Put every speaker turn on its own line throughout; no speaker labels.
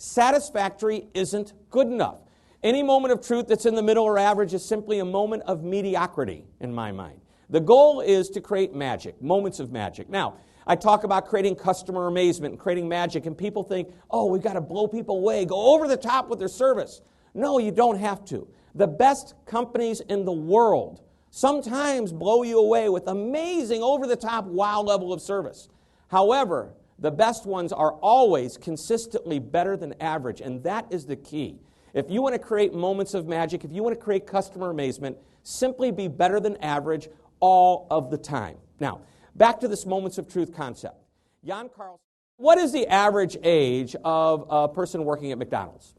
Satisfactory isn't good enough. Any moment of truth that's in the middle or average is simply a moment of mediocrity in my mind. The goal is to create magic, moments of magic. Now, I talk about creating customer amazement and creating magic, and people think, oh, we've got to blow people away, go over the top with their service. No, you don't have to. The best companies in the world sometimes blow you away with amazing, over-the-top, wow level of service. However, the best ones are always consistently better than average, and that is the key. If you want to create moments of magic, if you want to create customer amazement, simply be better than average all of the time. Now, back to this moments of truth concept. Jan Carlson, what is the average age of a person working at McDonald's?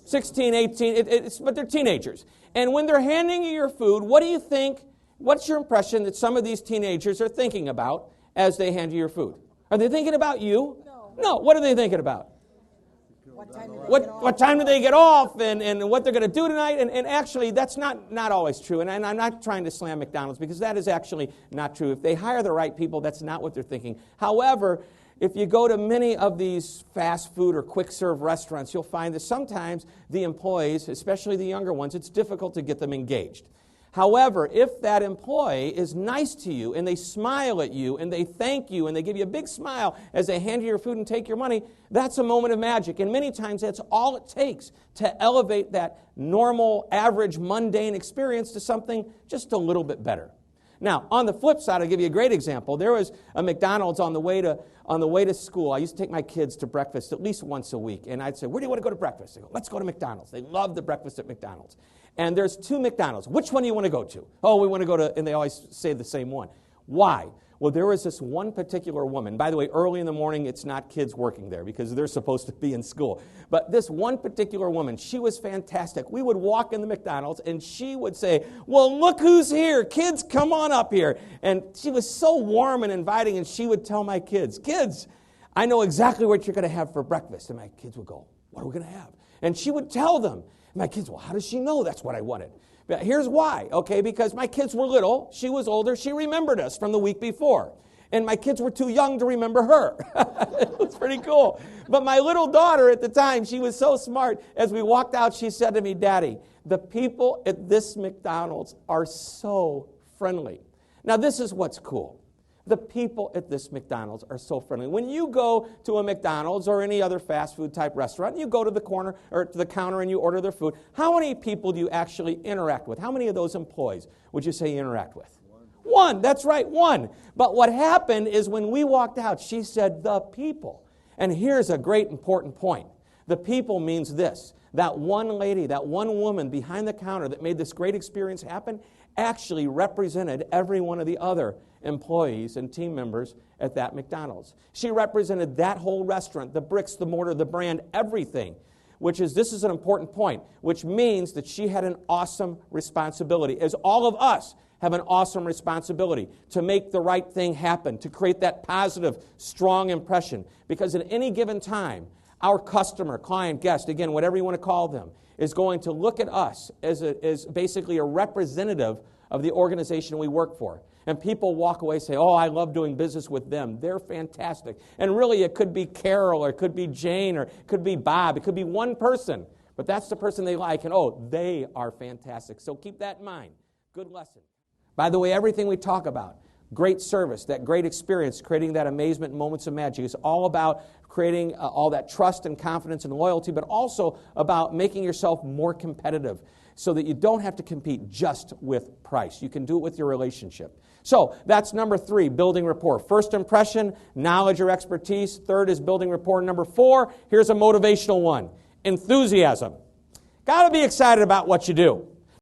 16, 18, but they're teenagers. And when they're handing you your food, what do you think, what's your impression that some of these teenagers are thinking about as they hand you your food? Are they thinking about you? No. What are they thinking about? What time do they get off and what they're going to do tonight? And actually, that's not always true. And I'm not trying to slam McDonald's because that is actually not true. If they hire the right people, that's not what they're thinking. However, if you go to many of these fast food or quick serve restaurants, you'll find that sometimes the employees, especially the younger ones, it's difficult to get them engaged. However, if that employee is nice to you and they smile at you and they thank you and they give you a big smile as they hand you your food and take your money, that's a moment of magic. And many times that's all it takes to elevate that normal, average, mundane experience to something just a little bit better. Now, on the flip side, I'll give you a great example. There was a McDonald's on the way to school. I used to take my kids to breakfast at least once a week. And I'd say, where do you want to go to breakfast? They go, let's go to McDonald's. They love the breakfast at McDonald's. And there's 2 McDonald's. Which one do you want to go to? Oh, we want to go to, and they always say the same one. Why? Well, there was this one particular woman. By the way, early in the morning, it's not kids working there because they're supposed to be in school. But this one particular woman, she was fantastic. We would walk in the McDonald's, and she would say, well, look who's here. Kids, come on up here. And she was so warm and inviting, and she would tell my kids, I know exactly what you're going to have for breakfast. And my kids would go, what are we going to have? And she would tell them. And my kids, well, how does she know that's what I wanted? But here's why, okay, because my kids were little, she was older, she remembered us from the week before. And my kids were too young to remember her. It was pretty cool. But my little daughter at the time, she was so smart. As we walked out, she said to me, Daddy, the people at this McDonald's are so friendly. Now, this is what's cool. The people at this McDonald's are so friendly. When you go to a McDonald's or any other fast food type restaurant, you go to the corner or to the counter and you order their food, how many people do you actually interact with? How many of those employees would you say you interact with? One. That's right, one. But what happened is when we walked out, she said, the people. And here's a great important point. The people means this. That one lady, that one woman behind the counter that made this great experience happen actually represented every one of the other employees and team members at that McDonald's. She represented that whole restaurant, the bricks, the mortar, the brand, everything, this is an important point, which means that she had an awesome responsibility, as all of us have an awesome responsibility to make the right thing happen, to create that positive, strong impression. Because at any given time, our customer, client, guest, again, whatever you want to call them, is going to look at us as basically a representative of the organization we work for. And people walk away and say, oh, I love doing business with them. They're fantastic. And really, it could be Carol, or it could be Jane, or it could be Bob. It could be one person. But that's the person they like, and oh, they are fantastic. So keep that in mind. Good lesson. By the way, everything we talk about, great service, that great experience, creating that amazement, moments of magic, is all about creating all that trust and confidence and loyalty, but also about making yourself more competitive so that you don't have to compete just with price. You can do it with your relationship. So that's number 3, building rapport. First impression, knowledge or expertise. Third is building rapport. Number 4, here's a motivational one, enthusiasm. Got to be excited about what you do.